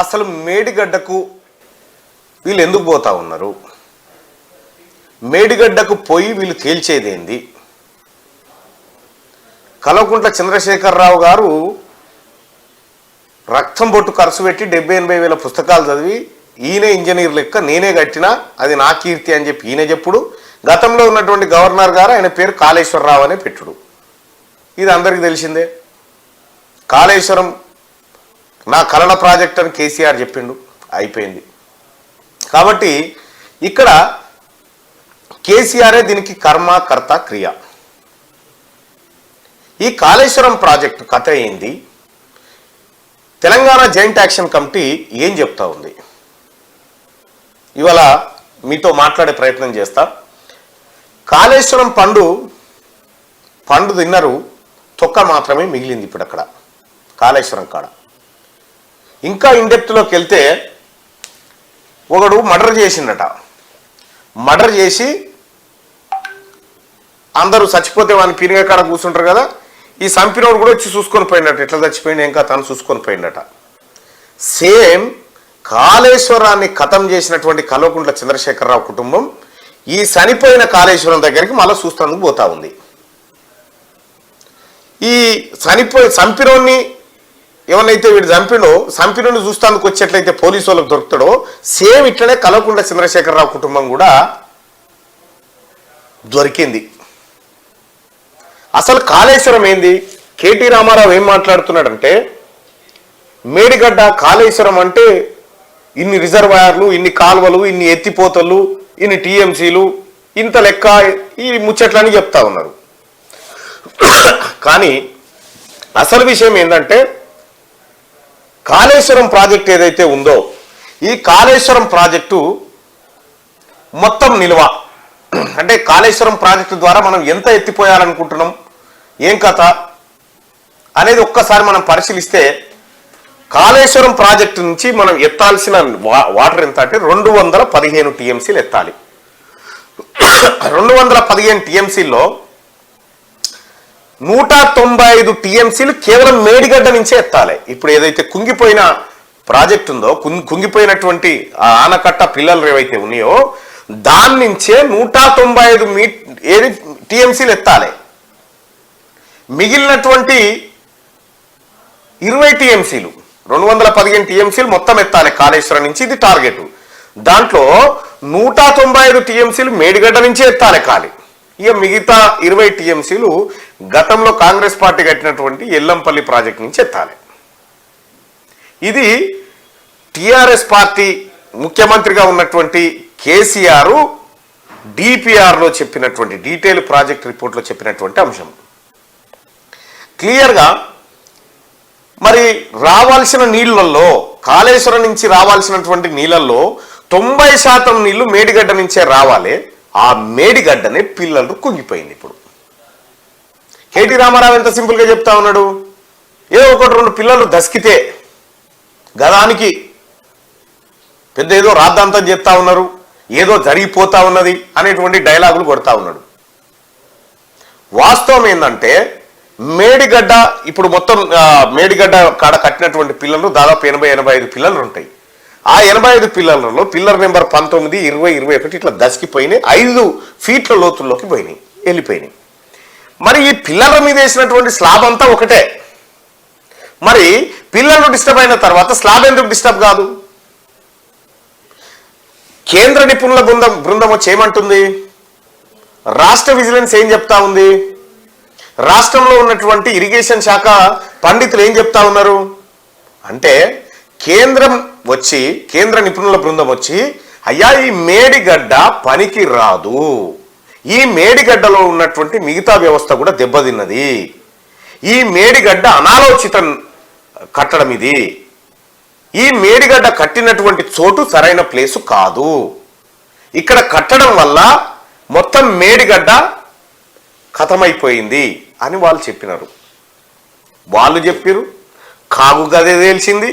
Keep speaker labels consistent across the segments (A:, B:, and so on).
A: అసలు మేడిగడ్డకు వీళ్ళు ఎందుకు పోతా ఉన్నారు? మేడిగడ్డకు పోయి వీళ్ళు తేల్చేదేంది? కల్వకుంట్ల చంద్రశేఖరరావు గారు రక్తం బొట్టు ఖర్చు పెట్టి 70-80 వేల పుస్తకాలు చదివి ఈయనే ఇంజనీర్ లెక్క నేనే కట్టినా అది నా కీర్తి అని చెప్పి ఈయన చెప్పుడు. గతంలో ఉన్నటువంటి గవర్నర్ గారు ఆయన పేరు కాళేశ్వరరావు అనే పెట్టుడు. ఇది అందరికీ తెలిసిందే. కాళేశ్వరం నా కలల ప్రాజెక్ట్ అని కేసీఆర్ చెప్పిండు, అయిపోయింది. కాబట్టి ఇక్కడ కేసీఆరే దీనికి కర్మ కర్త క్రియ. ఈ కాళేశ్వరం ప్రాజెక్టు కథ ఏంది? తెలంగాణ జాయింట్ యాక్షన్ కమిటీ ఏం చెప్తా ఉంది? ఇవాళ మీతో మాట్లాడే ప్రయత్నం చేస్తా. కాళేశ్వరం పండు తిన్నరు, తొక్క మాత్రమే మిగిలింది ఇప్పుడు అక్కడ కాళేశ్వరం కాడ. ఇంకా ఇండెప్త్లోకి వెళ్తే ఒకడు మర్డర్ చేసిండట. మర్డర్ చేసి అందరూ చచ్చిపోతే వాని పీరిగా కాడ కూర్చుంటారు కదా, ఈ సంపినోడు కూడా వచ్చి చూసుకొని పోయినట్టు, ఎట్లా చచ్చిపోయింది ఇంకా తను చూసుకొని పోయిందట. సేమ్ కాళేశ్వరాన్ని ఖతం చేసినటువంటి కల్వకుంట్ల చంద్రశేఖరరావు కుటుంబం ఈ చనిపోయిన కాళేశ్వరం దగ్గరికి మళ్ళీ చూస్తేందుకు పోతా ఉంది. ఈ సంపినోడిని ఎవరినైతే వీడు సంపినోడిని చూస్తానికి వచ్చేట్లయితే పోలీసు వాళ్ళకి దొరుకుతాడో సేమ్ ఇట్లనే కల్వకుంట్ల చంద్రశేఖరరావు కుటుంబం కూడా దొరికింది. అసలు కాళేశ్వరం ఏంది? కేటీ రామారావు ఏం మాట్లాడుతున్నాడంటే, మేడిగడ్డ కాళేశ్వరం అంటే ఇన్ని రిజర్వాయర్లు, ఇన్ని కాలువలు, ఇన్ని ఎత్తిపోతలు, ఇన్ని టీఎంసీలు, ఇంత లెక్క, ఈ ముచ్చట్లని చెప్తా ఉన్నారు. కానీ అసలు విషయం ఏంటంటే, కాళేశ్వరం ప్రాజెక్టు ఏదైతే ఉందో ఈ కాళేశ్వరం ప్రాజెక్టు మొత్తం నిల్వ అంటే కాళేశ్వరం ప్రాజెక్టు ద్వారా మనం ఎంత ఎత్తిపోయాలనుకుంటున్నాం, ఏం కథ అనేది ఒక్కసారి మనం పరిశీలిస్తే, కాళేశ్వరం ప్రాజెక్టు నుంచి మనం ఎత్తాల్సిన వాటర్ ఎంత అంటే 215 టీఎంసీలు ఎత్తాలి. 215 టీఎంసీల్లో 195 టీఎంసీలు కేవలం మేడిగడ్డ నుంచే ఎత్తాలి. ఇప్పుడు ఏదైతే కుంగిపోయిన ప్రాజెక్టు ఉందో, కుంగిపోయినటువంటి ఆనకట్ట పిల్లలు ఏవైతే ఉన్నాయో దాని నుంచే 195 టీఎంసీలు ఎత్తాలి. మిగిలినటువంటి 20 టీఎంసీలు 215 టీఎంసీలు మొత్తం ఎత్తాలి కాళేశ్వరం నుంచి, ఇది టార్గెట్. దాంట్లో 195 టీఎంసీలు మేడిగడ్డ నుంచి ఎత్తాలి ఖాళీ. ఇక మిగతా 20 టీఎంసీలు గతంలో కాంగ్రెస్ పార్టీ కట్టినటువంటి ఎల్లంపల్లి ప్రాజెక్ట్ నుంచి ఎత్తాలి. ఇది టిఆర్ఎస్ పార్టీ ముఖ్యమంత్రిగా ఉన్నటువంటి కేసీఆర్ డిపిఆర్లో చెప్పినటువంటి డీటెయిల్ ప్రాజెక్ట్ రిపోర్ట్లో చెప్పినటువంటి అంశం. క్లియర్గా మరి రావాల్సిన నీళ్లలో, కాళేశ్వరం నుంచి రావాల్సినటువంటి నీళ్ళల్లో 90% నీళ్లు మేడిగడ్డ నుంచే రావాలి. ఆ మేడిగడ్డనే పిల్లలు కుంగిపోయింది. ఇప్పుడు కేటీ రామారావు ఎంత సింపుల్గా చెప్తా ఉన్నాడు, ఏ 1-2 పిల్లలు దసికితే గదానికి పెద్ద ఏదో రాద్ధాంతం చెప్తా ఉన్నారు, ఏదో జరిగిపోతా ఉన్నది అనేటువంటి డైలాగులు కొడతా ఉన్నాడు. వాస్తవం ఏంటంటే మేడిగడ్డ ఇప్పుడు మొత్తం మేడిగడ్డ కాడ కట్టినటువంటి పిల్లలు దాదాపు 80-85 పిల్లలు ఉంటాయి. ఆ 85 పిల్లలలో పిల్లర్ నెంబర్ 19, 20, 21 ఇట్లా దసికిపోయినాయి. 5 ఫీట్ల లోతుల్లోకి పోయినాయి, వెళ్ళిపోయినాయి. మరి ఈ పిల్లల మీద వేసినటువంటి స్లాబ్ అంతా ఒకటే. మరి పిల్లలు డిస్టర్బ్ అయిన తర్వాత స్లాబ్ ఎందుకు డిస్టర్బ్ కాదు? కేంద్ర నిపుణుల బృందం వచ్చి ఏమంటుంది? రాష్ట్ర విజిలెన్స్ ఏం చెప్తా ఉంది? రాష్ట్రంలో ఉన్నటువంటి ఇరిగేషన్ శాఖ పండితులు ఏం చెప్తా ఉన్నారు అంటే, కేంద్ర నిపుణుల బృందం వచ్చి, అయ్యా ఈ మేడిగడ్డ పనికి రాదు, ఈ మేడిగడ్డలో ఉన్నటువంటి మిగతా వ్యవస్థ కూడా దెబ్బతిన్నది, ఈ మేడిగడ్డ అనాలోచిత కట్టడం, ఇది ఈ మేడిగడ్డ కట్టినటువంటి చోటు సరైన ప్లేసు కాదు, ఇక్కడ కట్టడం వల్ల మొత్తం మేడిగడ్డ ఖతమైపోయింది అని వాళ్ళు చెప్పినారు. వాళ్ళు చెప్పారు, కాగు గదే తెలిసింది.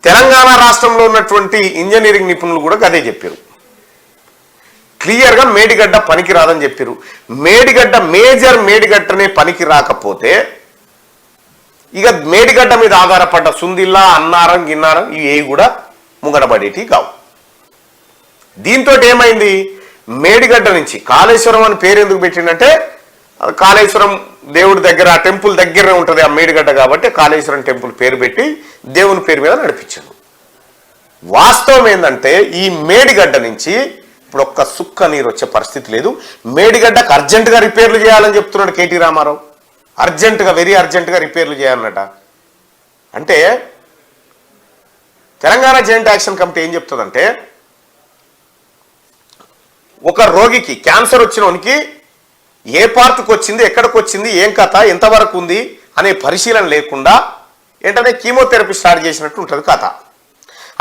A: తెలంగాణ రాష్ట్రంలో ఉన్నటువంటి ఇంజనీరింగ్ నిపుణులు కూడా గదే చెప్పారు. క్లియర్గా మేడిగడ్డ పనికి రాదని చెప్పారు. మేడిగడ్డ మేజర్ మేడిగడ్డనే పనికి రాకపోతే ఇక మేడిగడ్డ మీద ఆధారపడ్డ సుందిల్లా, అన్నారం, గిన్నారం ఇవి కూడా ముంగడబడేటి కావు. దీంతో ఏమైంది, మేడిగడ్డ నుంచి కాళేశ్వరం అని పేరు ఎందుకు పెట్టిందంటే కాళేశ్వరం దేవుడి దగ్గర ఆ టెంపుల్ దగ్గరనే ఉంటుంది ఆ మేడిగడ్డ కాబట్టి కాళేశ్వరం టెంపుల్ పేరు పెట్టి దేవుని పేరు మీద నడిపించాడు. వాస్తవం ఏంటంటే ఈ మేడిగడ్డ నుంచి ఇప్పుడు ఒక్క సుక్క నీరు వచ్చే పరిస్థితి లేదు. మేడిగడ్డకు అర్జెంటుగా రిపేర్లు చేయాలని చెప్తున్నాడు కేటీ రామారావు. అర్జెంటుగా, వెరీ అర్జెంటుగా రిపేర్లు చేయాలన్నట. అంటే తెలంగాణ జాయింట్ యాక్షన్ కమిటీ ఏం చెప్తుందంటే ఒక రోగికి క్యాన్సర్ వచ్చినోనికి ఏ పార్ట్కి వచ్చింది, ఎక్కడికి వచ్చింది, ఏం కథ, ఎంతవరకు ఉంది అనే పరిశీలన లేకుండా ఏంటనే కీమోథెరపీ స్టార్ట్ చేసినట్టు ఉంటుంది కథ.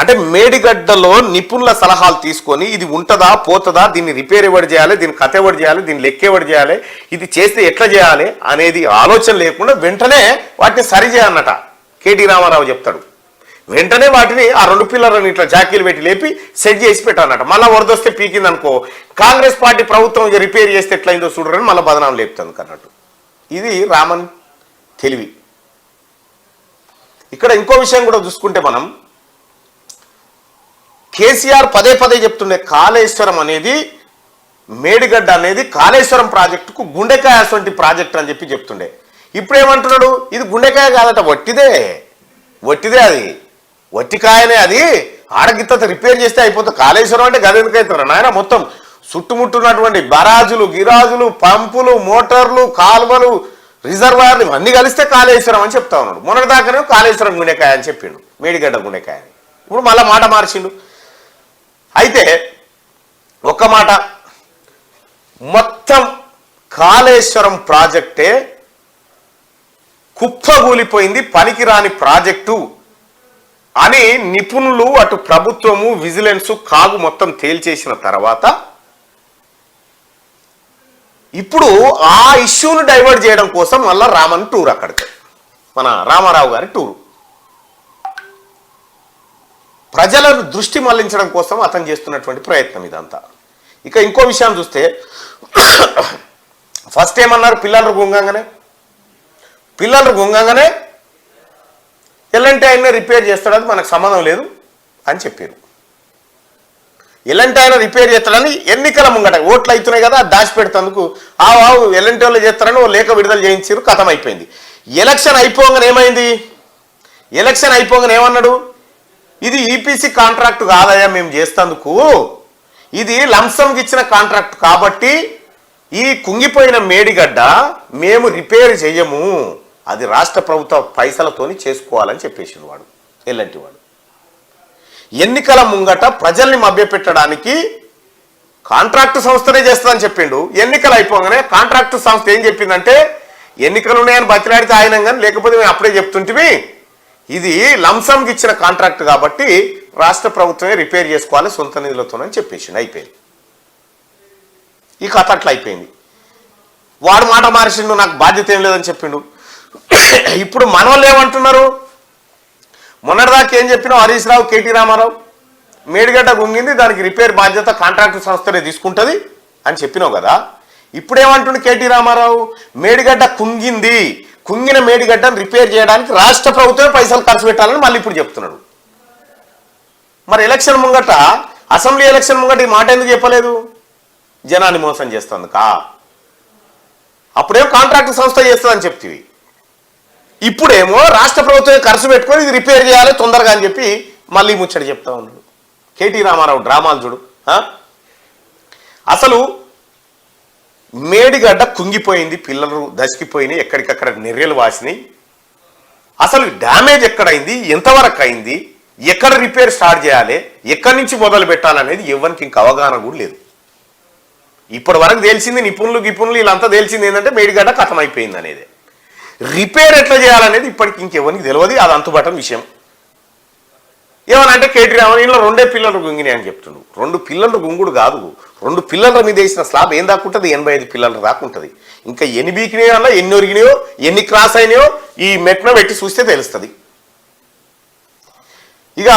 A: అంటే మేడిగడ్డలో నిపుణుల సలహాలు తీసుకొని ఇది ఉంటుందా పోతుందా, దీన్ని రిపేర్ ఎవరు చేయాలి, దీన్ని కథ ఎవరు చేయాలి, దీన్ని లెక్క ఎవరు చేయాలి, ఇది చేస్తే ఎట్లా చేయాలి అనేది ఆలోచన లేకుండా వెంటనే వాటిని సరి చేయాలన్నట కేటీ రామారావు చెప్తాడు. వెంటనే వాటిని ఆ 2 పిల్లర్లను ఇట్లా జాకీలు పెట్టి లేపి సెట్ చేసి పెట్టాలన్నట. మళ్ళీ వరదొస్తే పీకింది అనుకో, కాంగ్రెస్ పార్టీ ప్రభుత్వం రిపేర్ చేస్తే ఎట్లయిందో చూడరని మళ్ళీ బదనాం లేపుతుంది అన్నట్టు. ఇది రామన్ తెలివి. ఇక్కడ ఇంకో విషయం కూడా చూసుకుంటే మనం కేసీఆర్ పదే పదే చెప్తుండే కాళేశ్వరం అనేది, మేడిగడ్డ అనేది కాళేశ్వరం ప్రాజెక్టుకు గుండెకాయ అటువంటి ప్రాజెక్ట్ అని చెప్పి చెప్తుండే. ఇప్పుడు ఏమంటున్నాడు, ఇది గుండెకాయ కాదట, వట్టిదే అది, వట్టికాయనే, అది ఆడగిత్త రిపేర్ చేస్తే అయిపోతుంది. కాళేశ్వరం అంటే గది ఎందుకు అవుతారు నాయన, మొత్తం చుట్టుముట్టున్నటువంటి బరాజులు, గిరాజులు, పంపులు, మోటార్లు, కాలువలు, రిజర్వాయర్లు ఇవన్నీ కలిస్తే కాళేశ్వరం అని చెప్తా ఉన్నాడు. మొన్నటిదాకానే కాళేశ్వరం గుండెకాయ అని చెప్పిండు, మేడిగడ్డ గుండెకాయ అని. ఇప్పుడు మళ్ళీ మాట మార్చిండు. అయితే ఒక మాట, మొత్తం కాళేశ్వరం ప్రాజెక్టే కుప్పగూలిపోయింది, పనికిరాని ప్రాజెక్టు అని నిపుణులు, అటు ప్రభుత్వము, విజిలెన్స్, కాగు మొత్తం తేల్చేసిన తర్వాత ఇప్పుడు ఆ ఇష్యూను డైవర్ట్ చేయడం కోసం మళ్ళా రామన్ టూర్, అక్కడికి మన రామారావు గారి టూరు, ప్రజల దృష్టి మళ్లించడం కోసం అతను చేస్తున్నటువంటి ప్రయత్నం ఇదంతా. ఇక ఇంకో విషయం చూస్తే ఫస్ట్ ఏమన్నారు, పిల్లలు గుంగంగానే ఎలాంటి ఆయన రిపేర్ చేస్తాడని మనకు సంబంధం లేదు అని చెప్పారు. ఎలాంటి ఆయన రిపేర్ చేస్తాడని ఎన్నికల ముంగట ఓట్లు అవుతున్నాయి కదా, దాచి పెడతందుకు ఎలాంటి వాళ్ళు చేస్తారని ఓ లేఖ విడుదల చేయించారు, కథం అయిపోయింది. ఎలక్షన్ అయిపోగానే ఏమన్నాడు, ఇది ఈపీసీ కాంట్రాక్ట్ కాదయా మేము చేస్తందుకు, ఇది లంసంకి ఇచ్చిన కాంట్రాక్ట్ కాబట్టి ఈ కుంగిపోయిన మేడిగడ్డ మేము రిపేర్ చెయ్యము, అది రాష్ట్ర ప్రభుత్వ పైసలతోని చేసుకోవాలని చెప్పేసిండు వాడు, ఎల్లంటి వాడు. ఎన్నికల ముంగట ప్రజల్ని మభ్యపెట్టడానికి కాంట్రాక్టు సంస్థనే చేస్తుందని చెప్పిండు. ఎన్నికలు అయిపోగానే కాంట్రాక్టు సంస్థ ఏం చెప్పిందంటే, ఎన్నికలు ఉన్నాయని బతిలాడితే ఆయన కానీ, లేకపోతే మేము అప్పుడే చెప్తుంటివి, ఇది లంసంకి ఇచ్చిన కాంట్రాక్ట్ కాబట్టి రాష్ట్ర ప్రభుత్వమే రిపేర్ చేసుకోవాలి సొంత నిధులతోనని చెప్పేసిండు. అయిపోయింది ఈ కథ, అట్లా అయిపోయింది. వాడు మాట మార్చిండు, నాకు బాధ్యత ఏం లేదని చెప్పిండు. ఇప్పుడు మన వాళ్ళు ఏమంటున్నారు, మొన్నటిదాకా ఏం చెప్పినావు హరీష్ రావు, కేటీ రామారావు, మేడిగడ్డ గుంగింది, దానికి రిపేర్ బాధ్యత కాంట్రాక్టు సంస్థనే తీసుకుంటుంది అని చెప్పినావు కదా. ఇప్పుడు ఏమంటుండు కేటీ రామారావు, మేడిగడ్డ కుంగిన మేడిగడ్డను రిపేర్ చేయడానికి రాష్ట్ర ప్రభుత్వమే పైసలు ఖర్చు పెట్టాలని మళ్ళీ ఇప్పుడు చెప్తున్నాడు. మరి ఎలక్షన్ ముంగట, అసెంబ్లీ ఎలక్షన్ ముంగట ఈ మాట ఎందుకు చెప్పలేదు, జనాన్ని మోసం చేస్తుందికా. అప్పుడేమో కాంట్రాక్టు సంస్థ చేస్తుందని చెప్తివి, ఇప్పుడేమో రాష్ట్ర ప్రభుత్వమే ఖర్చు పెట్టుకొని ఇది రిపేర్ చేయాలి తొందరగా అని చెప్పి మళ్ళీ ముచ్చట చెప్తా ఉన్నాడు. కేటీ రామారావు డ్రామాలు చూడు. అసలు మేడిగడ్డ కుంగిపోయింది, పిల్లలు దసికిపోయినాయి, ఎక్కడికక్కడ నెర్రెలు వాసినాయి. అసలు డ్యామేజ్ ఎక్కడైంది, ఎంతవరకు అయింది, ఎక్కడ రిపేర్ స్టార్ట్ చేయాలి, ఎక్కడి నుంచి మొదలు పెట్టాలనేది ఎవరికి ఇంక అవగాహన కూడా లేదు. ఇప్పటి వరకు తెలిసింది నిపుణులు వీళ్ళంతా తెలిసింది ఏంటంటే మేడిగడ్డ కథం అయిపోయింది అనేది. రిపేర్ ఎట్లా చేయాలనేది ఇప్పటికి ఇంకెవరికి తెలియదు, అది అంతుబట్టం విషయం. ఏమనంటే కేటీ రామారావు ఇంట్లో 2 పిల్లలు గుంగినాయి అని చెప్తుండు. 2 పిల్లలు గుంగుడు కాదు, 2 పిల్లల మీద వేసిన స్లాబ్ ఏం దాక్కుంటుంది, 85 పిల్లలు దాక్కుంటుంది. ఇంకా ఎన్ని బీకినాయో అన్నా, ఎన్ని ఒరిగినాయో, ఎన్ని క్రాస్ అయినాయో ఈ మెట్న పెట్టి చూస్తే తెలుస్తుంది. ఇక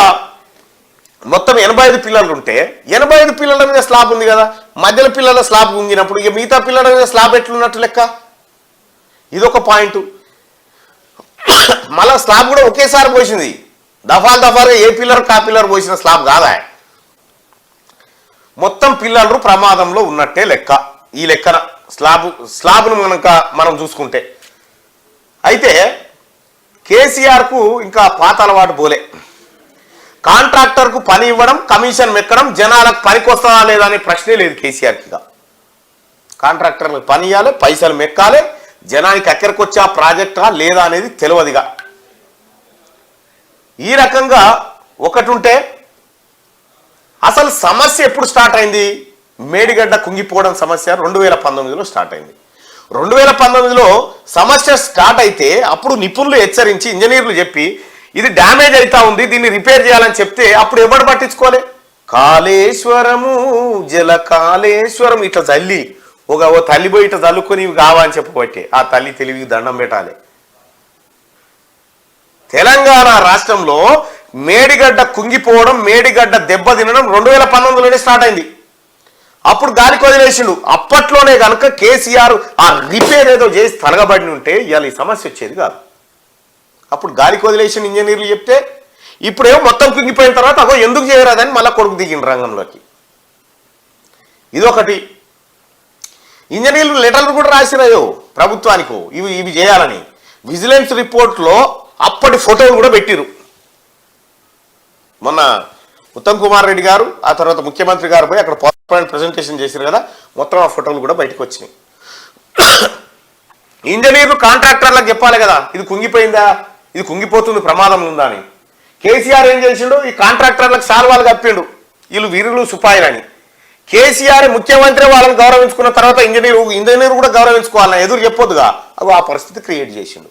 A: మొత్తం 85 పిల్లలు ఉంటే 85 పిల్లల మీద స్లాబ్ ఉంది కదా, మధ్యలో పిల్లల స్లాబ్ గుంగినప్పుడు ఇక మిగతా పిల్లల మీద స్లాబ్ ఎట్లున్నట్టు లెక్క. ఇదొక పాయింట్. మళ్ళా స్లాబ్ కూడా ఒకేసారి పోసింది, దఫాలుగా ఏ పిల్లర్ కా పిల్లర్ పోసిన స్లాబ్ కాదా. మొత్తం పిల్లర్లు ప్రమాదంలో ఉన్నట్టే లెక్క. ఈ లెక్కన స్లాబ్ను మనం చూసుకుంటే అయితే కేసీఆర్కు ఇంకా పాత అలవాటు పోలే. కాంట్రాక్టర్కు పని ఇవ్వడం, కమిషన్ మెక్కడం, జనాలకు పనికొస్తుందా లేదా అనే ప్రశ్నే లేదు కేసీఆర్కి. కాంట్రాక్టర్లకు పని ఇవ్వాలి, పైసలు మెక్కాలి, జనానికి ఎక్కడికి వచ్చే ఆ ప్రాజెక్టా లేదా అనేది తెలియదుగా. ఈ రకంగా ఒకటి ఉంటే అసలు సమస్య ఎప్పుడు స్టార్ట్ అయింది? మేడిగడ్డ కుంగిపోవడం సమస్య 2019లో స్టార్ట్ అయింది. 2019లో సమస్య స్టార్ట్ అయితే అప్పుడు నిపుణులు హెచ్చరించి, ఇంజనీర్లు చెప్పి ఇది డ్యామేజ్ అవుతా ఉంది, దీన్ని రిపేర్ చేయాలని చెప్తే అప్పుడు ఎవరు పట్టించుకోలే. కాళేశ్వరము జల కాళేశ్వరం ఇట్లా చల్లి ఓ తల్లి పోయి ఇట్లా చల్లుకొని ఇవి కావని చెప్పబట్టే ఆ తల్లి తెలివికి దండం పెట్టాలి. తెలంగాణ రాష్ట్రంలో మేడిగడ్డ కుంగిపోవడం, మేడిగడ్డ దెబ్బ తినడం 2019లోనే స్టార్ట్ అయింది. అప్పుడు గాలికి వదిలేసిండు. అప్పట్లోనే కనుక కేసీఆర్ ఆ రిపేర్ ఏదో చేసి తలగబడి ఉంటే ఇవాళ ఈ సమస్య వచ్చేది కాదు. అప్పుడు గాలికి వదిలేసిన ఇంజనీర్లు చెప్తే ఇప్పుడేమో మొత్తం కుంగిపోయిన తర్వాత అగో ఎందుకు చేయరాదని మళ్ళీ కొడుకు దిగిన రంగంలోకి. ఇదొకటి. ఇంజనీర్లు లెటర్లు కూడా రాసిరాయో ప్రభుత్వానికి ఇవి చేయాలని. విజిలెన్స్ రిపోర్ట్లో అప్పటి ఫోటోలు కూడా పెట్టిరు. మొన్న ఉత్తమ్ కుమార్ రెడ్డి గారు ఆ తర్వాత ముఖ్యమంత్రి గారు పోయి అక్కడ పవర్ పాయింట్ ప్రజెంటేషన్ చేశారు కదా, మొత్తం ఆ ఫోటోలు కూడా బయటకు వచ్చినాయి. ఇంజనీర్లు కాంట్రాక్టర్లకు చెప్పాలి కదా ఇది కుంగిపోయిందా, ఇది కుంగిపోతుంది, ప్రమాదం ఉందా అని. కేసీఆర్ ఏం చేసిండు? ఈ కాంట్రాక్టర్లకు సాల్వాలు కప్పిండు, వీళ్ళు వీరులు సుపాయిలని. కేసీఆర్ ముఖ్యమంత్రి వాళ్ళని గౌరవించుకున్న తర్వాత ఇంజనీర్ కూడా గౌరవించుకోవాలని ఎదురు చెప్పొద్దుగా. అవి ఆ పరిస్థితి క్రియేట్ చేసిండు.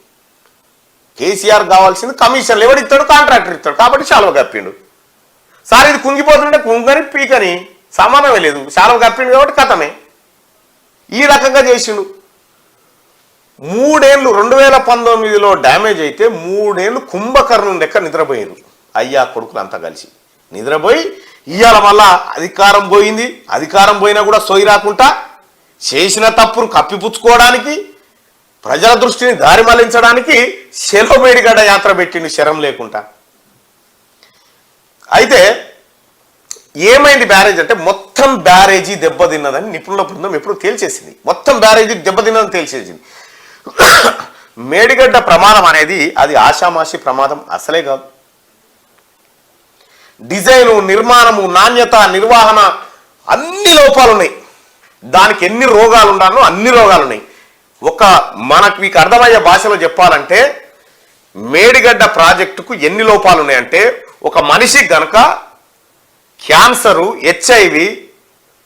A: కేసీఆర్ కావాల్సింది కమిషన్లు ఎవడు ఇస్తాడు? కాంట్రాక్టర్ ఇస్తాడు. కాబట్టి శాలువ కప్పిండు. సార్ ఇది కుంగిపోతుంటే కుంగని పీకని సమానమే లేదు, శాలువ కప్పిండు కాబట్టి కథమే. ఈ రకంగా చేసిండు. 3 ఏళ్ళు 2019లో డ్యామేజ్ అయితే 3 ఏళ్ళు కుంభకర్ణం లెక్క నిద్రపోయారు అయ్యా కొడుకులు అంతా కలిసి. నిద్రపోయి ఇవాళ మళ్ళా అధికారం పోయింది. అధికారం పోయినా కూడా సోయి రాకుండా చేసిన తప్పును కప్పిపుచ్చుకోవడానికి, ప్రజల దృష్టిని దారి మళ్లించడానికి శెలో మేడిగడ్డ యాత్ర పెట్టిండు శరం లేకుండా. అయితే ఏమైంది బ్యారేజ్ అంటే మొత్తం బ్యారేజీ దెబ్బతిన్నదని నిపుణుల బృందం ఎప్పుడు తేల్చేసింది. మొత్తం బ్యారేజీ దెబ్బతిన్నదని తేల్చేసింది. మేడిగడ్డ ప్రమాదం అనేది అది ఆషామాషి ప్రమాదం అసలే కాదు. డిజైను, నిర్మాణము, నాణ్యత, నిర్వహణ అన్ని లోపాలు ఉన్నాయి. దానికి ఎన్ని రోగాలు ఉండాలో అన్ని రోగాలు ఉన్నాయి. మనకు మీకు అర్థమయ్యే భాషలో చెప్పాలంటే మేడిగడ్డ ప్రాజెక్టుకు ఎన్ని లోపాలు ఉన్నాయంటే ఒక మనిషికి గనక క్యాన్సరు, హెచ్ఐవి,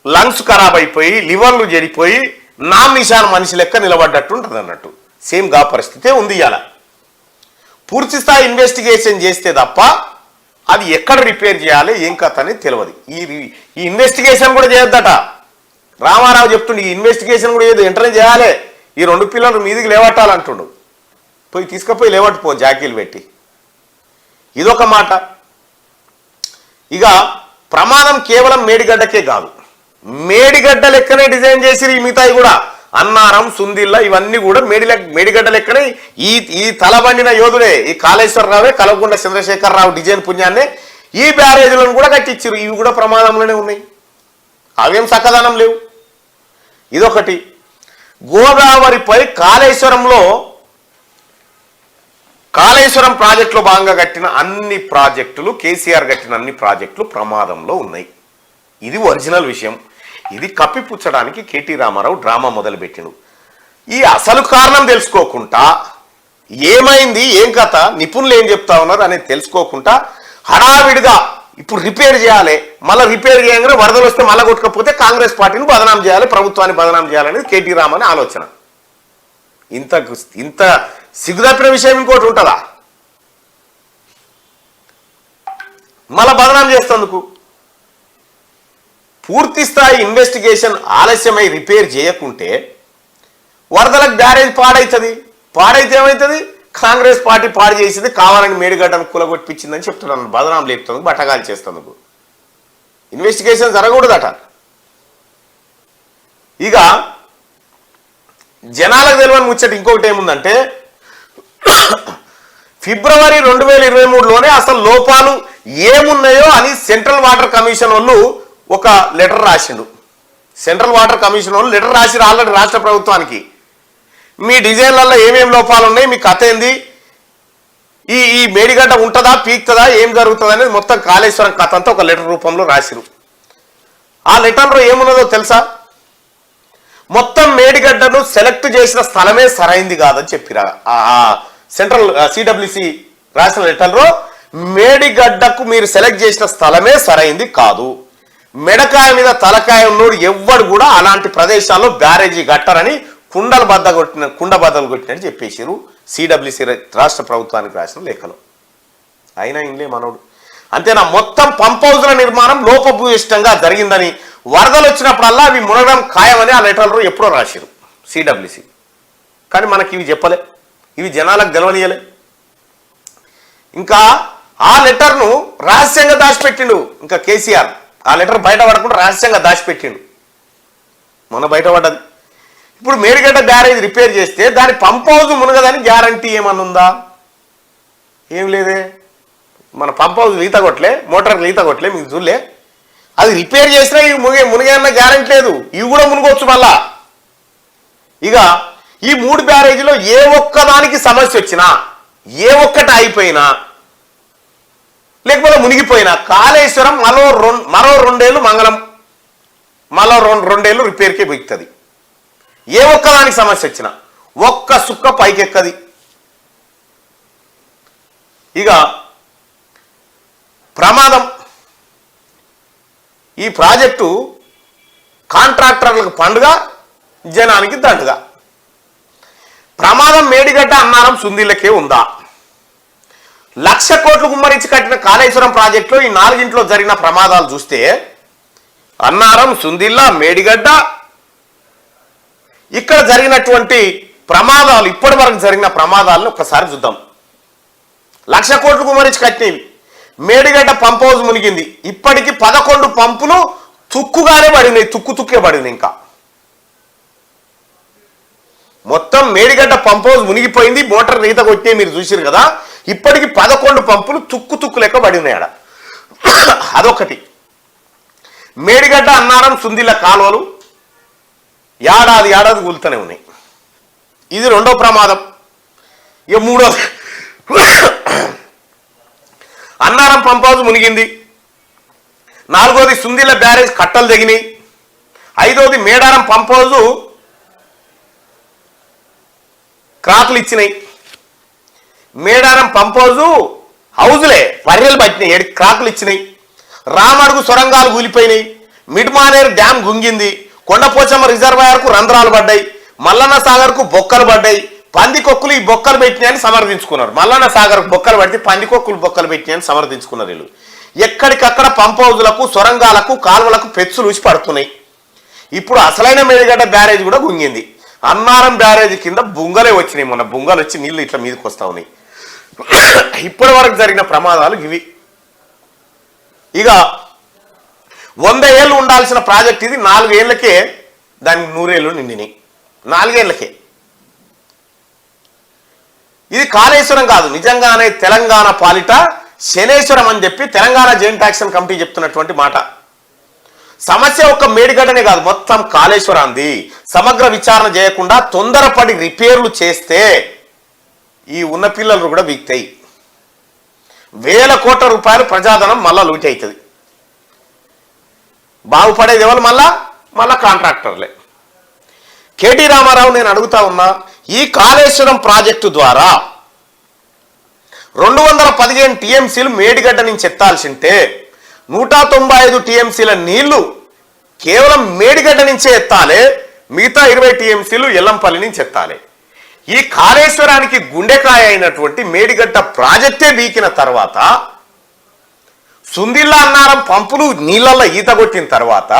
A: లంగ్స్ ఖరాబ్ అయిపోయి లివర్లు చెడిపోయి నామినిషాన్ మనిషి లెక్క నిలబడ్డట్టు ఉంటుంది అన్నట్టు. సేమ్ గా పరిస్థితే ఉంది. ఇవాళ పూర్తి స్థాయి ఇన్వెస్టిగేషన్ చేస్తే తప్ప అది ఎక్కడ రిపేర్ చేయాలి ఏం కథ అనేది తెలియదు. ఈ ఇన్వెస్టిగేషన్ కూడా చేయొద్దట. రామారావు చెప్తుండే ఈ ఇన్వెస్టిగేషన్ కూడా ఏదో వెంటనే చేయాలి, ఈ 2 పిల్లలు మీదికి లేవట్టాలంటుండు. పోయి తీసుకుపోయి లేవట్టుపో జాకీలు పెట్టి. ఇదొక మాట. ఇక ప్రమాదం కేవలం మేడిగడ్డకే కాదు, మేడిగడ్డ లెక్కనే డిజైన్ చేసి ఈ మిగతాయి కూడా అన్నారం, సుందిల్ల ఇవన్నీ కూడా మేడిగడ్డ లెక్కనే ఈ తలబండిన యోధుడే ఈ కాళేశ్వరరావే, కల్వకుంట్ల చంద్రశేఖరరావు డిజైన్ పుణ్యాన్నే ఈ బ్యారేజీలను కూడా కట్టించారు. ఇవి కూడా ప్రమాదంలోనే ఉన్నాయి, అవేం చక్కదనం లేవు. ఇదొకటి. గోదావరిపై కాళేశ్వరం ప్రాజెక్టులో భాగంగా కట్టిన అన్ని ప్రాజెక్టులు, కేసీఆర్ కట్టిన అన్ని ప్రాజెక్టులు ప్రమాదంలో ఉన్నాయి. ఇది ఒరిజినల్ విషయం. ఇది కప్పిపుచ్చడానికి కేటీ రామారావు డ్రామా మొదలుపెట్టిండు. ఈ అసలు కారణం తెలుసుకోకుండా ఏమైంది, ఏం కథ, నిపుణులు ఏం చెప్తా ఉన్నారు అనేది తెలుసుకోకుండా హడావిడిగా ఇప్పుడు రిపేర్ చేయాలి, మళ్ళీ రిపేర్ చేయగానే వరదలు వస్తే మళ్ళీ కొట్టుకపోతే కాంగ్రెస్ పార్టీని బదనాం చేయాలి, ప్రభుత్వాన్ని బదనాం చేయాలనేది కేటీ రామని ఆలోచన. ఇంత సిగ్గుదప్పిన విషయం ఇంకోటి ఉంటుందా? మళ్ళా బదనాం చేస్తేందుకు? పూర్తి స్థాయి ఇన్వెస్టిగేషన్ ఆలస్యమై రిపేర్ చేయకుంటే వరదలకు బ్యారేజ్ పాడైతుంది. పాడైతే ఏమవుతుంది? కాంగ్రెస్ పార్టీ పాడు చేసింది, కావాలని మేడిగడ్డను కూలగొట్టిపించిందని చెప్తున్నాను. బదనాం లేపుతుంది, బట్టగాలు చేస్తేందుకు. ఇన్వెస్టిగేషన్ జరగకూడదట. ఇక జనాలకు తెలియని ముచ్చట ఇంకొకటి ఏముందంటే ఫిబ్రవరి 2023లోనే అసలు లోపాలు ఏమున్నాయో అని సెంట్రల్ వాటర్ కమిషన్ వాళ్ళు ఒక లెటర్ రాసిండు. సెంట్రల్ వాటర్ కమిషన్ వాళ్ళు లెటర్ రాసి ఆల్రెడీ రాష్ట్ర ప్రభుత్వానికి మీ డిజైన్లలో ఏమేమి లోపాలు ఉన్నాయి, మీ కథ ఏంది, ఈ మేడిగడ్డ ఉంటుందా పీక్తుందా ఏం జరుగుతుంది అనేది మొత్తం కాళేశ్వరం కథ అంతా ఒక లెటర్ రూపంలో రాసిరు. ఆ లెటర్లో ఏమున్నదో తెలుసా? మొత్తం మేడిగడ్డను సెలెక్ట్ చేసిన స్థలమే సరైంది కాదని చెప్పిరా. సెంట్రల్ సిడబ్ల్యూసి రాసిన లెటర్లో మేడిగడ్డకు మీరు సెలెక్ట్ చేసిన స్థలమే సరైంది కాదు, మెడకాయ మీద తలకాయ ఉన్నోడు ఎవ్వడు కూడా అలాంటి ప్రదేశాల్లో బ్యారేజీ కట్టరని కుండ బద్దలు కొట్టినట్టు చెప్పేసారు సిడబ్ల్యూసి రాష్ట్ర ప్రభుత్వానికి రాసిన లేఖలో. అయినా ఇంలే మనోడు. అంతేనా? మొత్తం పంప్ హౌజ్ల నిర్మాణం లోపభూయిష్టంగా జరిగిందని, వరదలు వచ్చినప్పుడల్లా అవి మునగడం ఖాయమని ఆ లెటర్లో ఎప్పుడో రాశారు సిడబ్ల్యూసి. కానీ మనకి ఇవి చెప్పలే, ఇవి జనాలకు గెలవనీయలే. ఇంకా ఆ లెటర్ను రహస్యంగా దాచిపెట్టిండు ఇంకా కేసీఆర్. ఆ లెటర్ బయటపడకుండా రహస్యంగా దాచిపెట్టిండు. మొన్న బయటపడ్డది. ఇప్పుడు మేడిగడ్డ బ్యారేజ్ రిపేర్ చేస్తే దాని పంప్ హౌజ్ మునగదని గ్యారంటీ ఏమన్నుందా? ఏం లేదే. మన పంప్ హౌజ్ ఈత కొట్టలే, మోటార్కి ఈత కొట్టలే, మీకు చూడలే. అది రిపేర్ చేసినా ఇవి మునిగే అన్న గ్యారంటీ లేదు. ఇవి కూడా మునుగొచ్చు మళ్ళా. ఇక ఈ 3 బ్యారేజీలో ఏ ఒక్కదానికి సమస్య వచ్చినా, ఏ ఒక్కటి అయిపోయినా, లేకపోతే మునిగిపోయినా కాళేశ్వరం మరో 2 ఏళ్ళు మంగళం, మరో 2 ఏళ్ళు రిపేర్కే బిగుతుంది. ఏ ఒక్కదానికి సమస్య వచ్చినా ఒక్క సుక్క పైకెక్కది. ఇక ప్రమాదం. ఈ ప్రాజెక్టు కాంట్రాక్టర్లకు పండుగ, జనానికి దండుగా. ప్రమాదం మేడిగడ్డ అన్నారం సుందీలకే ఉందా? 1,00,000 కోట్లు గుమ్మరించి కట్టిన కాళేశ్వరం ప్రాజెక్టులో ఈ 4 జరిగిన ప్రమాదాలు చూస్తే అన్నారం, సుందిల్ల, మేడిగడ్డ, ఇక్కడ జరిగినటువంటి ప్రమాదాలు, ఇప్పటి వరకు జరిగిన ప్రమాదాలను ఒకసారి చూద్దాం. 1,00,000 కోట్లు గుమ్మరించి కట్టినవి. మేడిగడ్డ పంప్ హౌజ్ మునిగింది. ఇప్పటికి 11 పంపులు తుక్కుగానే పడినాయి, తుక్కే పడినాయి. ఇంకా మొత్తం మేడిగడ్డ పంప్ హౌజ్ మునిగిపోయింది, మోటార్ ఈత కొట్టే మీరు చూసారు కదా. ఇప్పటికి 11 పంపులు తుక్కు లెక్క పడినాయి ఆడ. అదొకటి. మేడిగడ్డ, అన్నారం, సుందిల్ల కాలువలు ఏడాది కూలుతూనే ఉన్నాయి. ఇది 2వ ప్రమాదం. ఇక 3వది, అన్నారం పంప్ హౌజ్ మునిగింది. 4వది సుందిల్ల బ్యారేజ్ కట్టలు తెగినాయి. 5వది మేడారం పంప్ హౌజ్ క్రాకులు ఇచ్చినాయి. మేడారం పంప్ హౌజులే పర్రెలు పట్టినాయి, 7 క్రాకులు ఇచ్చినాయి. రామడుగు సొరంగాలు కూలిపోయినాయి. మిడ్మానేరు డ్యామ్ గుంగింది. కొండపోచమ్మ రిజర్వాయర్కు రంధ్రాలు పడ్డాయి. మల్లన్న సాగర్కు బొక్కలు పడ్డాయి. పందికొక్కులు ఈ బొక్కలు పెట్టినాయని సమర్థించుకున్నారు. మల్లన్న సాగర్కు బొక్కలు పడితే పందికొక్కులు బొక్కలు పెట్టినాయని సమర్థించుకున్నారు వీళ్ళు. ఎక్కడికక్కడ పంప్ హౌజులకు, సొరంగాలకు, కాలువలకు పెచ్చులు ఊసి పడుతున్నాయి. ఇప్పుడు అసలైన మేడిగడ్డ బ్యారేజ్ కూడా గుంగింది. అన్నారం బ్యారేజ్ కింద బుంగలే వచ్చినాయి. మొన్న బుంగలు వచ్చి నీళ్లు ఇట్లా మీదకి వస్తా ఉన్నాయి. ఇప్పటి వరకు జరిగిన ప్రమాదాలు ఇవి. ఇక 100 ఏళ్ళు ఉండాల్సిన ప్రాజెక్ట్ ఇది 4 ఏళ్లకే దానికి 100 ఏళ్ళు నిండినాయి. 4 ఏళ్లకే. ఇది కాళేశ్వరం కాదు, నిజంగానే తెలంగాణ పాలిట శనేశ్వరం అని చెప్పి తెలంగాణ జాయింట్ యాక్షన్ కమిటీ చెప్తున్నటువంటి మాట. సమస్య ఒక్క మేడిగడ్డనే కాదు, మొత్తం కాళేశ్వరాంది. సమగ్ర విచారణ చేయకుండా తొందరపడి రిపేర్లు చేస్తే ఈ ఉన్న పిల్లలు కూడా వీక్తాయి. 1000 కోట్ల రూపాయలు ప్రజాధనం మళ్ళా లూటి అవుతుంది. బాగుపడేది ఎవరు? మళ్ళా కాంట్రాక్టర్లే. కేటీ రామారావు, నేను అడుగుతా ఉన్నా, ఈ కాళేశ్వరం ప్రాజెక్టు ద్వారా 215 టీఎంసీలు మేడిగడ్డ నుంచి ఎత్తాల్సింటే 195 టీఎంసీల నీళ్లు కేవలం మేడిగడ్డ నుంచే ఎత్తాలి, మిగతా 20 టీఎంసీలు ఎల్లంపల్లి నుంచి ఎత్తాలి. ఈ కాళేశ్వరానికి గుండెకాయ అయినటువంటి మేడిగడ్డ ప్రాజెక్టే బీకిన తర్వాత, సుందిల్ల, అన్నారం పంపులు నీళ్ళల్లో ఈత కొట్టిన తర్వాత,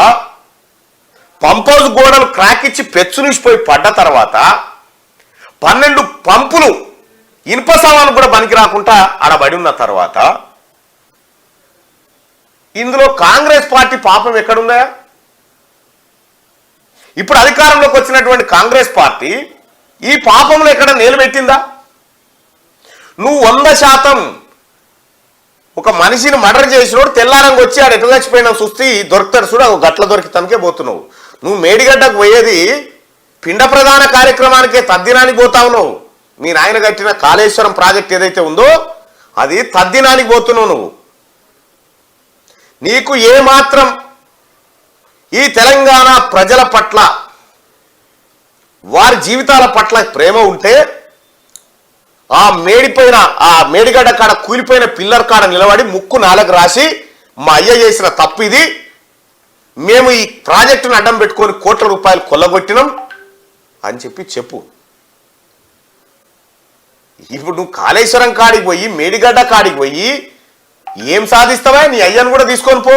A: పంప్ హౌస్ గోడలు క్రాక్ ఇచ్చి పెచ్చునిసిపోయి పడ్డ తర్వాత, 12 పంపులు ఇనుప సామాను కూడా పనికి రాకుండా ఆడబడి ఉన్న తర్వాత, ఇందులో కాంగ్రెస్ పార్టీ పాపం ఎక్కడుందా? ఇప్పుడు అధికారంలోకి వచ్చినటువంటి కాంగ్రెస్ పార్టీ ఈ పాపంలో ఎక్కడ నిలబెట్టిందా? నువ్వు 100% ఒక మనిషిని మర్డర్ చేసినోడు తెల్లారంగా వచ్చి ఆడు ఎట్లా చచ్చిపోయినా చూస్తే దొరుకుతాడు చూడ గట్ల దొరికితనకే పోతున్నావు. నువ్వు మేడిగడ్డకు పోయేది పిండ ప్రధాన కార్యక్రమానికే తద్దినానికి పోతావు. నువ్వు మీ నాయన కట్టిన కాళేశ్వరం ప్రాజెక్ట్ ఏదైతే ఉందో అది తద్దినానికి పోతున్నావు. నువ్వు నీకు ఏమాత్రం ఈ తెలంగాణ ప్రజల పట్ల వారి జీవితాల పట్ల ప్రేమ ఉంటే ఆ మేడిగడ్డ కాడ కూలిపోయిన పిల్లర్ కాడ నిలబడి ముక్కు నాలుగు రాసి మా అయ్య చేసిన తప్పు ఇది, మేము ఈ ప్రాజెక్టును అడ్డం పెట్టుకొని కోట్ల రూపాయలు కొల్లగొట్టినాం అని చెప్పు. ఇప్పుడు నువ్వు కాళేశ్వరం కాడికి పోయి మేడిగడ్డ కాడికి పోయి ఏం సాధిస్తావా? నీ అయ్యను కూడా తీసుకొని పో.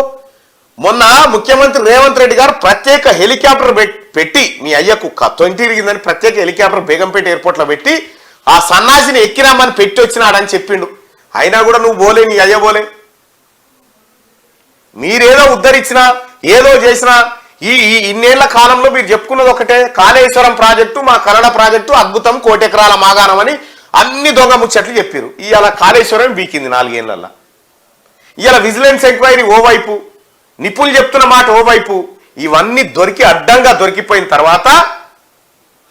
A: మొన్న ముఖ్యమంత్రి రేవంత్ రెడ్డి గారు ప్రత్యేక హెలికాప్టర్ పెట్టి మీ అయ్యకు 20 ఇరిగిందని ప్రత్యేక హెలికాప్టర్ బేగంపేట ఎయిర్పోర్ట్లో పెట్టి ఆ సన్నాసిని ఎక్కిరామని పెట్టి వచ్చినాడని చెప్పిండు. అయినా కూడా నువ్వు పోలే, నీ అయ్య పోలే. మీరేదో ఉద్ధరించినా ఏదో చేసినా ఈ ఇన్నేళ్ల కాలంలో మీరు చెప్పుకున్నది ఒకటే, కాళేశ్వరం ప్రాజెక్టు మా కన్నడ ప్రాజెక్టు అద్భుతం, 1 కోటి ఎకరాల మాగాణం అని అన్ని దొంగ ముచ్చట్లు చెప్పారు. ఇవాళ కాళేశ్వరం బీకింది 4 ఏళ్లలో. ఇవాళ విజిలెన్స్ ఎంక్వైరీ ఓవైపు, నిపుణులు చెప్తున్న మాట ఓవైపు, ఇవన్నీ అడ్డంగా దొరికిపోయిన తర్వాత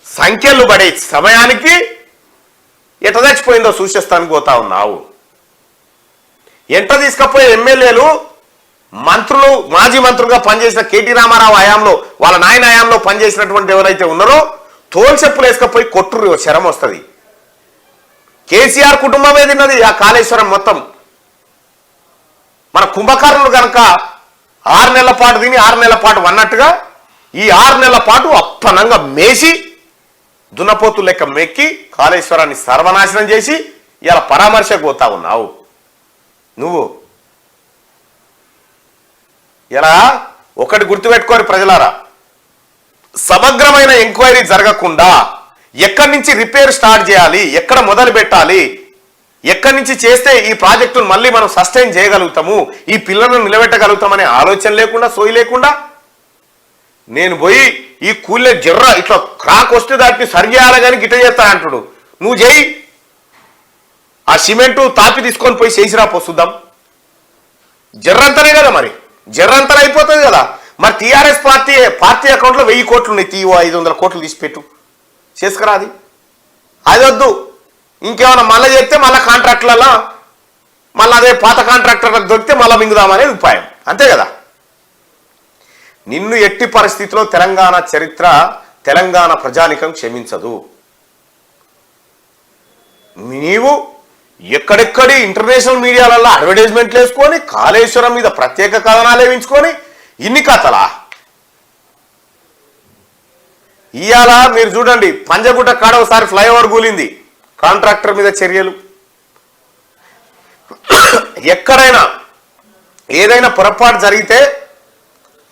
A: సంఖ్యలు పడే సమయానికి ఎట చచ్చిపోయిందో సూచిస్తానికి పోతా ఉన్నావు. ఎంట తీసుకపోయే ఎమ్మెల్యేలు, మంత్రులు, మాజీ మంత్రులుగా పనిచేసిన కేటీ రామారావు హయాంలో, వాళ్ళ నాయన హయాంలో పనిచేసినటువంటి ఎవరైతే ఉన్నారో తోల్చెప్పులు వేసుకపోయి కొట్టురు, శరం వస్తుంది. కేసీఆర్ కుటుంబమే తిన్నది ఆ కాళేశ్వరం మొత్తం. మన కుంభకర్ణులు కనుక 6 నెలల పాటు తిని 6 నెలల పాటు అన్నట్టుగా ఈ 6 నెలల పాటు అప్పనంగా మేసి దున్నపోతు లెక్క మెక్కి కాళేశ్వరాన్ని సర్వనాశనం చేసి ఇలా పరామర్శకు పోతా ఉన్నావు. నువ్వు ఇలా ఒకటి గుర్తుపెట్టుకోని ప్రజలారా, సమగ్రమైన ఎంక్వైరీ జరగకుండా ఎక్కడి నుంచి రిపేర్ స్టార్ట్ చేయాలి, ఎక్కడ మొదలు పెట్టాలి, ఎక్కడి నుంచి చేస్తే ఈ ప్రాజెక్టును మళ్ళీ మనం సస్టైన్ చేయగలుగుతాము, ఈ పిల్లలను నిలబెట్టగలుగుతామనే ఆలోచన లేకుండా, సోయి లేకుండా నేను పోయి ఈ కూలే జర్ర ఇట్లా క్రాక్ వస్తే దాన్ని సరి చేయాలి కానీ గిట్ట చేస్తా అంటుడు. నువ్వు చేయి, ఆ సిమెంటు తాపి తీసుకొని పోయి చేసిరా చూద్దాం. జర్రంతనే కదా, మరి జర్రంతనే అయిపోతుంది కదా. మరి టీఆర్ఎస్ పార్టీ అకౌంట్లో 1000 కోట్లు ఉన్నాయి, తీయో 500 కోట్లు తీసిపెట్టు, చేసుకురా. అది వద్దు, ఇంకేమైనా మళ్ళీ చెప్తే మళ్ళీ కాంట్రాక్టులలో మళ్ళీ అదే పాత కాంట్రాక్టర్లకు దొరికితే మళ్ళీ మింగుదామనేది ఉపాయం, అంతే కదా. నిన్ను ఎట్టి పరిస్థితిలో తెలంగాణ చరిత్ర, తెలంగాణ ప్రజానికం క్షమించదు. నీవు ఎక్కడెక్కడి ఇంటర్నేషనల్ మీడియాలలో అడ్వర్టైజ్మెంట్లు వేసుకొని కాళేశ్వరం మీద ప్రత్యేక కథనాలు వేయించుకొని ఇన్ని కథలా. ఇవాళ మీరు చూడండి, పంజగుట్ట కాడ ఒకసారి ఫ్లైఓవర్ కూలింది, కాంట్రాక్టర్ మీద చర్యలు. ఎక్కడైనా ఏదైనా పొరపాటు జరిగితే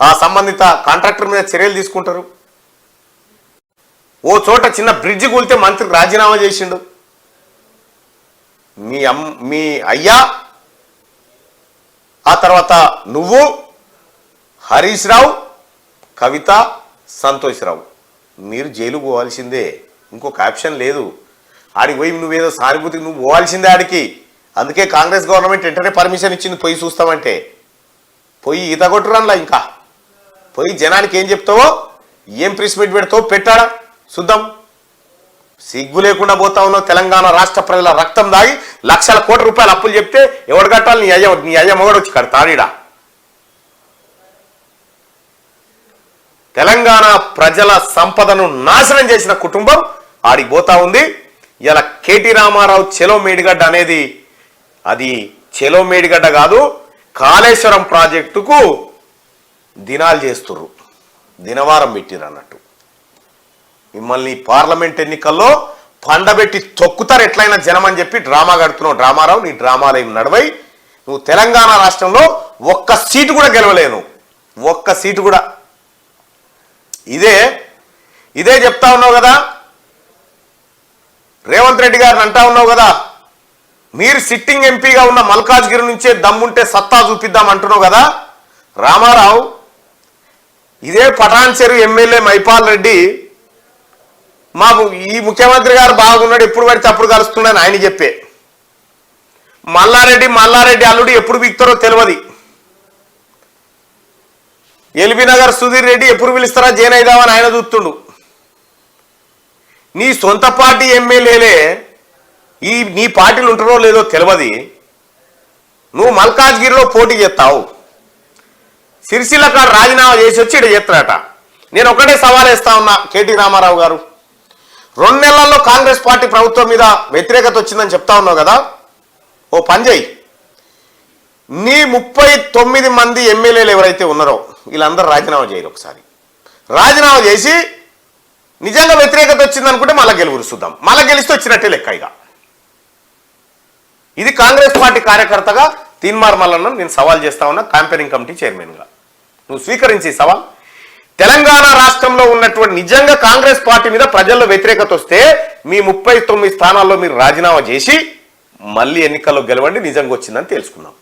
A: ఆ సంబంధిత కాంట్రాక్టర్ మీద చర్యలు తీసుకుంటారు. ఓ చోట చిన్న బ్రిడ్జి కూలితే మంత్రికి రాజీనామా చేసిండు. మీ అయ్యా, ఆ తర్వాత నువ్వు, హరీష్ రావు, కవిత, సంతోష్ రావు మీరు జైలు పోవాల్సిందే, ఇంకొక ఆప్షన్ లేదు. ఆడికి పోయి నువ్వేదో సానుభూతికి నువ్వు పోవాల్సిందే ఆడికి. అందుకే కాంగ్రెస్ గవర్నమెంట్ వెంటనే పర్మిషన్ ఇచ్చింది పోయి చూస్తామంటే. పోయి ఈత కొట్టురాన్లా, ఇంకా పోయి జనానికి ఏం చెప్తావో, ఏం ప్రెస్ మీట్ పెడతావో పెట్టాడా చూద్దాం. సిగ్గు లేకుండా పోతా ఉన్నావు. తెలంగాణ రాష్ట్ర ప్రజల రక్తం దాగి లక్షల కోట్ల రూపాయలు అప్పులు చెప్తే ఎవడు కట్టాలి? నీ అయ్య మొగడు వచ్చి కడతాడిడా. తెలంగాణ ప్రజల సంపదను నాశనం చేసిన కుటుంబం ఆడికి పోతా ఉంది. ఇలా కేటీ రామారావు చెలో మేడిగడ్డ అనేది అది చెలో మేడిగడ్డ కాదు, కాళేశ్వరం ప్రాజెక్టుకు దినాలు చేస్తుర్రు, దినవారం పెట్టిరు అన్నట్టు. మిమ్మల్ని పార్లమెంట్ ఎన్నికల్లో పండబెట్టి తొక్కుతారు ఎట్లయినా జనం అని చెప్పి డ్రామా కడుతున్నావు. డ్రామారావు, నీ డ్రామాలు ఏమి నడవై. నువ్వు తెలంగాణ రాష్ట్రంలో ఒక్క సీటు కూడా గెలవలేను, ఒక్క సీటు కూడా. ఇదే చెప్తా ఉన్నావు కదా, రేవంత్ రెడ్డి గారిని అంటా ఉన్నావు కదా, మీరు సిట్టింగ్ ఎంపీగా ఉన్న మల్కాజ్గిరి నుంచే దమ్ముంటే సత్తా చూపిద్దాం అంటున్నావు కదా. రామారావు, ఇదే పటాన్ చెరు ఎమ్మెల్యే మైపాల్ రెడ్డి మాకు ఈ ముఖ్యమంత్రి గారు బాగున్నాడు, ఎప్పుడు పడితే అప్పుడు కలుస్తున్నాడని ఆయన చెప్పే. మల్లారెడ్డి అల్లుడు ఎప్పుడు వీక్తారో తెలియదు. ఎల్బీ నగర్ సుధీర్ రెడ్డి ఎప్పుడు పిలుస్తారా జైన్ అయిదామని ఆయన చూస్తుండు. నీ సొంత పార్టీ ఎమ్మెల్యేలే నీ పార్టీలు ఉంటారో లేదో తెలియదు. నువ్వు మల్కాజ్గిరిలో పోటీ చేస్తావు, సిరిసిల్ల కాడ రాజీనామా చేసి వచ్చి ఇక్కడ చేస్తాడట. నేను ఒకటే సవాల్ వేస్తా ఉన్నా కేటీ రామారావు గారు, 2 నెలల్లో కాంగ్రెస్ పార్టీ ప్రభుత్వం మీద వ్యతిరేకత వచ్చిందని చెప్తా ఉన్నావు కదా, ఓ పని చేయి, నీ 39 మంది ఎమ్మెల్యేలు ఎవరైతే ఉన్నారో వీళ్ళందరూ రాజీనామా చేయరు. ఒకసారి రాజీనామా చేసి నిజంగా వ్యతిరేకత వచ్చిందనుకుంటే మళ్ళీ గెలువురు చూద్దాం, మళ్ళీ గెలిస్తే వచ్చినట్టే లెక్క. ఇక ఇది కాంగ్రెస్ పార్టీ కార్యకర్తగా తీన్మార్ మల్లన్న నేను సవాల్ చేస్తా ఉన్నా, క్యాంపెయినింగ్ కమిటీ చైర్మన్గా. నువ్వు స్వీకరించి సవాల్. తెలంగాణ రాష్ట్రంలో ఉన్నటువంటి నిజంగా కాంగ్రెస్ పార్టీ మీద ప్రజల్లో వ్యతిరేకత వస్తే మీ 39 స్థానాల్లో మీరు రాజీనామా చేసి మళ్ళీ ఎన్నికల్లో గెలవండి, నిజంగా వచ్చిందని తెలుసుకుందాం.